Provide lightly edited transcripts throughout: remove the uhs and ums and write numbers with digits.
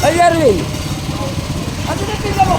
Ay, Erwin! Ano na pila mo?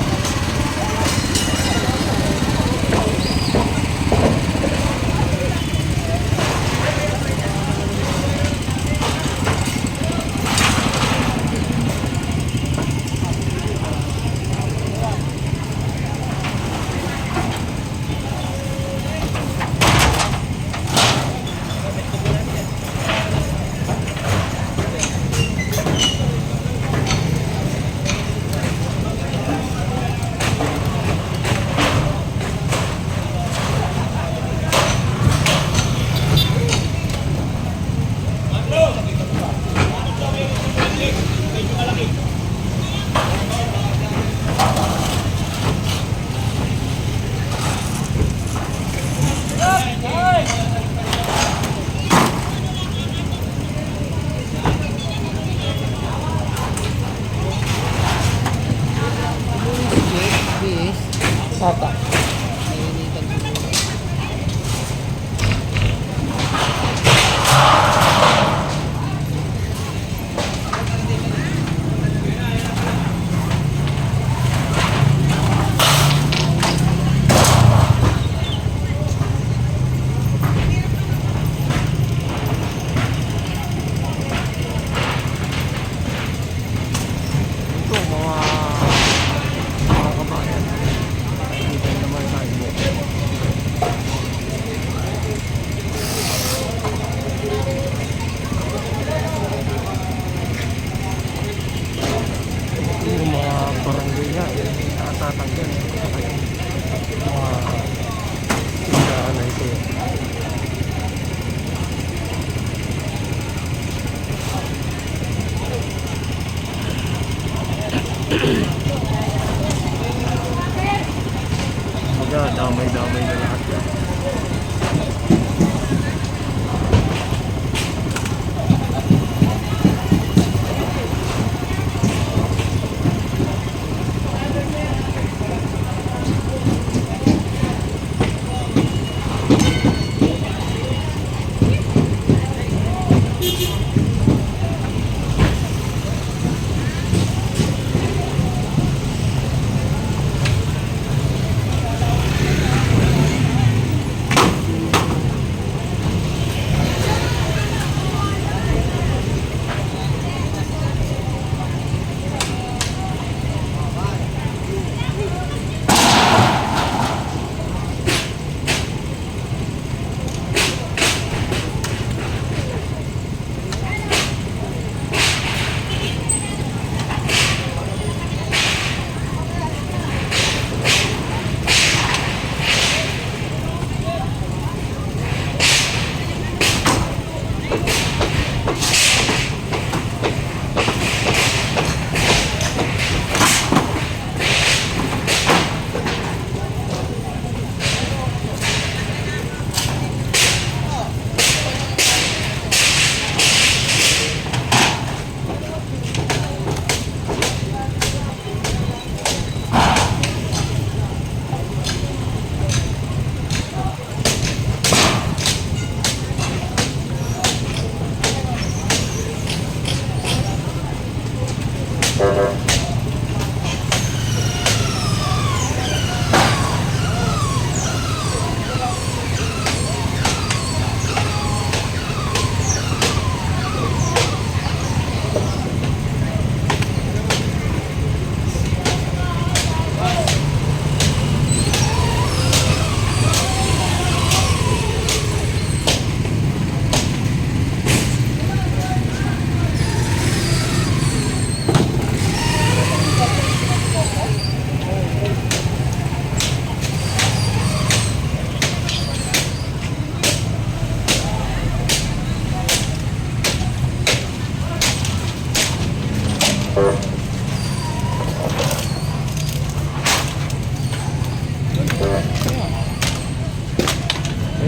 Sata. Barangay nga, tatanggal mga tindahan na ito. Damay-damay na lahat yan.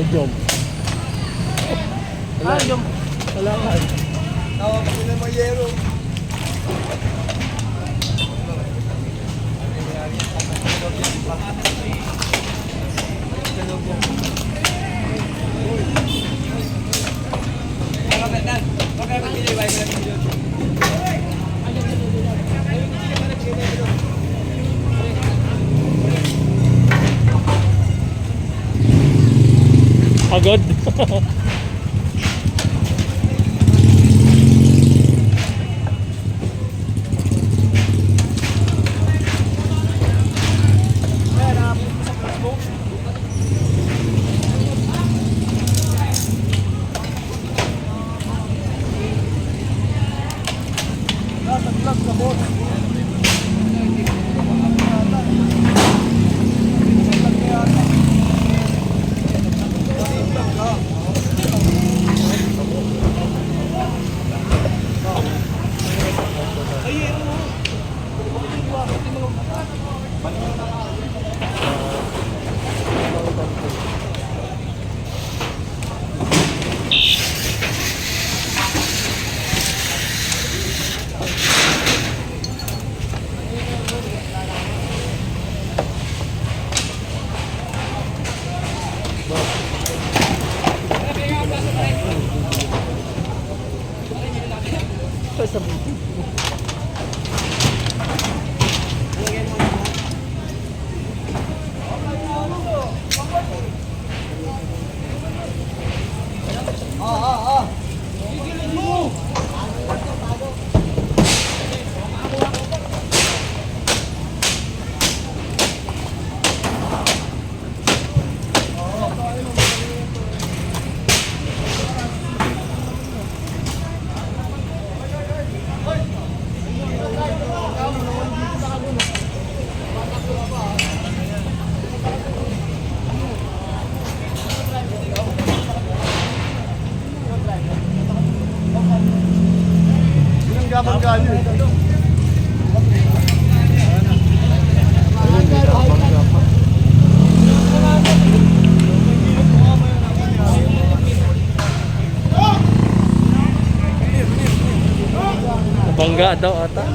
Job. Job. Wala ka. Tawag ko na mayero. pagod. Yung gabang galing. Bangga daw ata.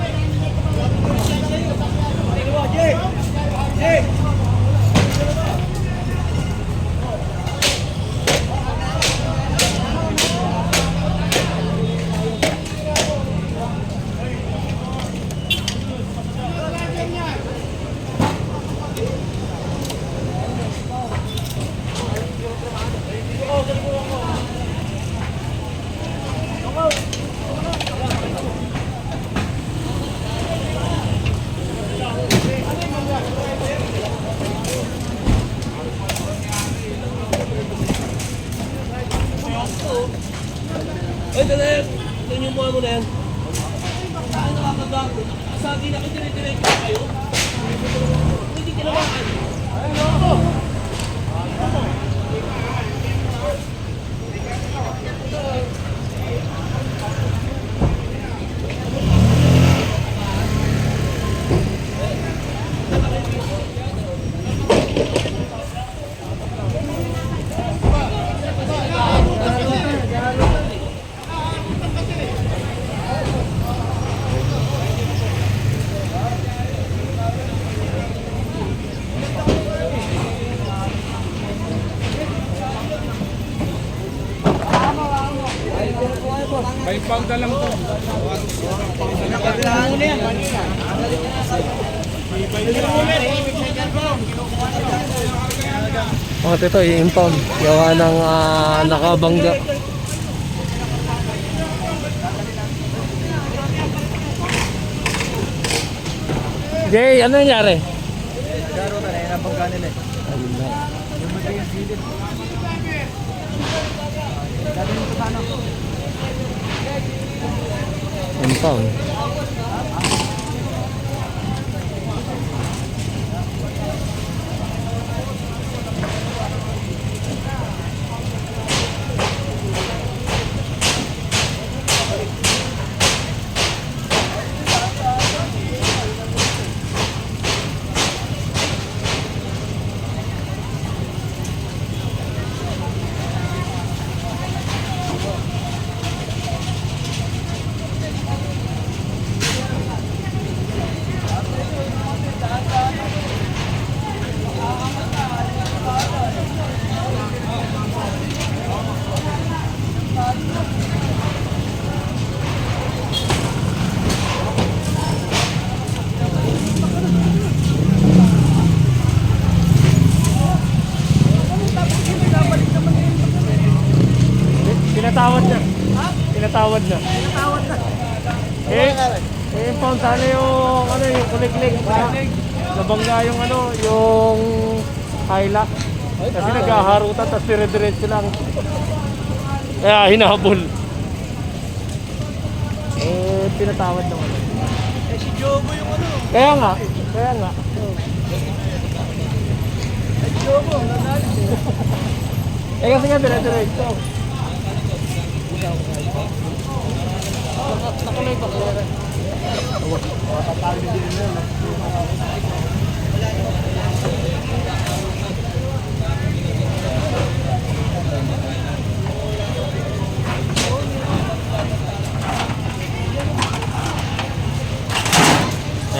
Ay, dala yan. Ito yung mga mo na yan. Saan nakakagago? Sa akin na kitire-direct na kayo? Hindi tinawakan. Ayun ako. May pangda lang to. Oh, ito i-impound. Gawa ng nakabangga. Jay, ano nangyari? Garo na rin, nabangga nila eh. Yung matigas silid. Impound. pinatawad na. Tawad na. Impound sana yung ano yung kuliglig. Nabangga yung ano, yung Hilux. Kasi naghaharutan tapos dire-diretso lang. Kaya hinabol. Pinatawad naman. Si Jobo yung ano. Kaya nga. Si Jobo, nanalis Kasi nga dire-diretso. Nakulay pa kaya.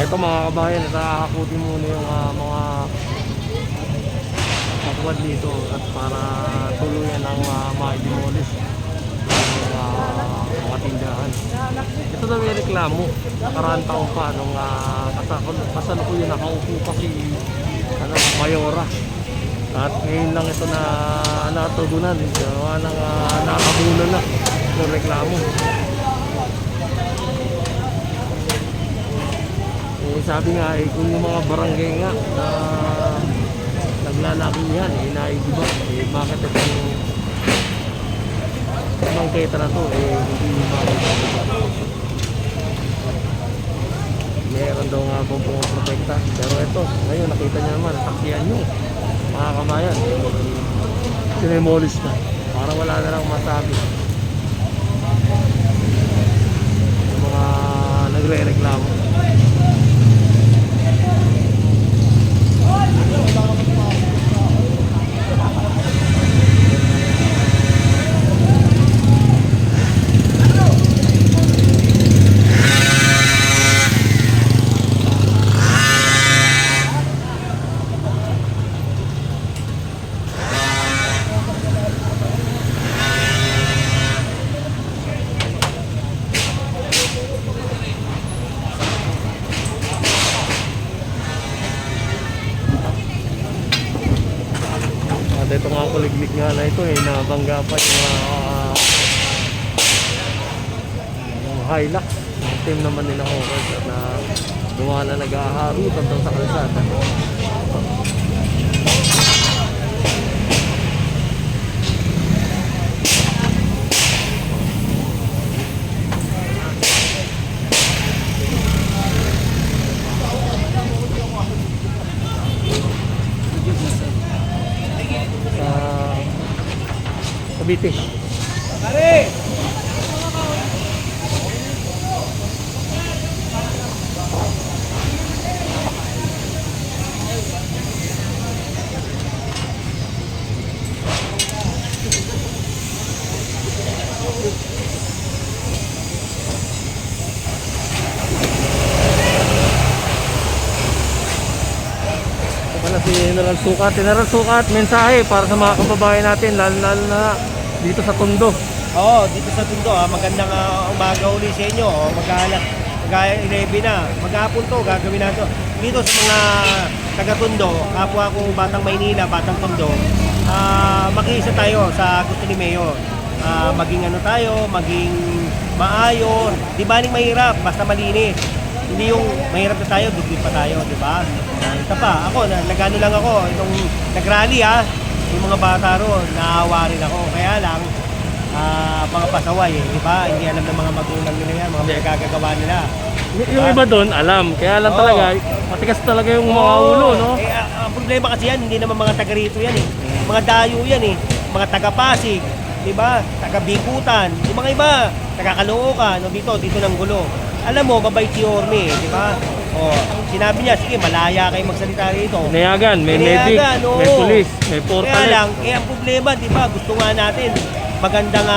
Ito mga kabayan, nakakakuti muna yung mga kakuwad dito at para tuluyan ang ma-demolish yung mga tindahan. Ito na may reklamo, nakaraan taon pa nung kasalukuyan nakaupo pa si Mayora. At ngayon lang ito na natugunan, gawa ng nakabulan na yung reklamo. Sabi nga kung yung mga barangay nga na naglalakihan naigiba, bakit itong bangketa na to hindi makikita. Meron daw nga bang pumaprotekta, pero ito ngayon nakita niyo naman, takihan nyo mga kabayan, sinemolis na para wala na lang masabi yung mga nagre-reklamo. Ito nga kuliglig nga na ito nabangga pa yung Hilux. Yung team naman nila Hawkers at na dumaan na nag-aharutan sa kalsada. Cavite. Pare! Wala si General Sukat. General Sukat, mensahe para sa mga kababayan natin, lalo na dito sa Tondo. Oo, dito sa Tondo. Magandang umaga uli sa inyo. Mag-11 na. Maghapon to, gagawin natin. Dito sa mga taga-Tondo, kapwa ko Batang Maynila, Batang Tondo, mag-iisa tayo sa gusto ni Mayor. Maging ano tayo, maging maayos. Di ba mahirap, basta malinis. Hindi yung mahirap na tayo, bigli pa tayo, di ba? Ito pa, ako, nagano lang ako, itong nag-rally yung mga bata ron, naawa rin ako. Kaya lang, mga pasaway di ba? Hindi alam ng mga magulang nila yan, mga gagagawa nila. Diba? Yung iba doon, alam. Kaya lang talaga, matigas talaga yung mga ulo, no? Ang problema kasi yan, hindi naman mga taga rito yan Mga dayo yan mga taga-Pasig, di ba? Taga-Bikutan, yung mga iba, taga-Caloocan, dito ng gulo. Alam mo, mabait si Orme, di ba? Sinabi niya, sige, malaya kayo magsalita rito. Pinayagan, may medic, may police, may portalet. Kaya lang, ang problema, di ba, gusto nga natin magandang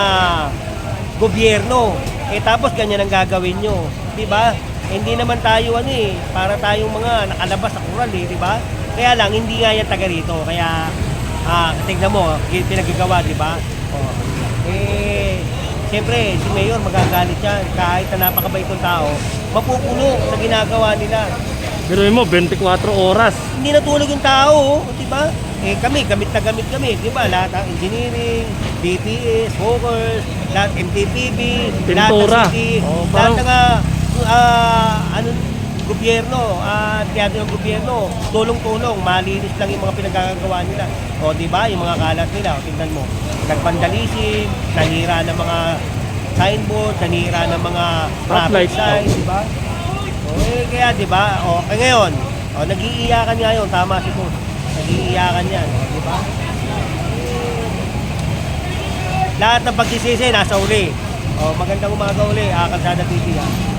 gobyerno. Tapos ganyan ang gagawin nyo, di ba? Hindi naman tayo para tayong mga nakalabas sa kural di ba? Kaya lang, hindi nga yan taga rito. Kaya, tignan mo, pinagagawa, di ba? Siyempre, si Mayor magagalit yan. Kahit na napakabaitong tao, mapupuno sa ginagawa nila. Pero mo, 24 oras. Hindi natulog yung tao, di ba? Kami, gamit na gamit kami, di ba? Lahat ng engineering, DPS, hawkers, lahat MTPB, lahat Pintura. ng city, Oh, lahat parang- ng ano, gobyerno, tiyado ng gobyerno, tulong-tulong, malinis lang yung mga pinagkakagawa nila. O, di ba, yung mga kalat nila, o, tingnan mo, nagpandalism, nanira ng mga signboard, nanira ng mga traffic Stoplight, signs, di ba? O, kaya, di ba, o, ngayon, o, nag-iiyakan nga yun, tama si Boss, nag-iiyakan yan, o, di ba? Lahat ng pagsisisi, nasa uli. O, magandang umaga uli, Kalsada TV, ha?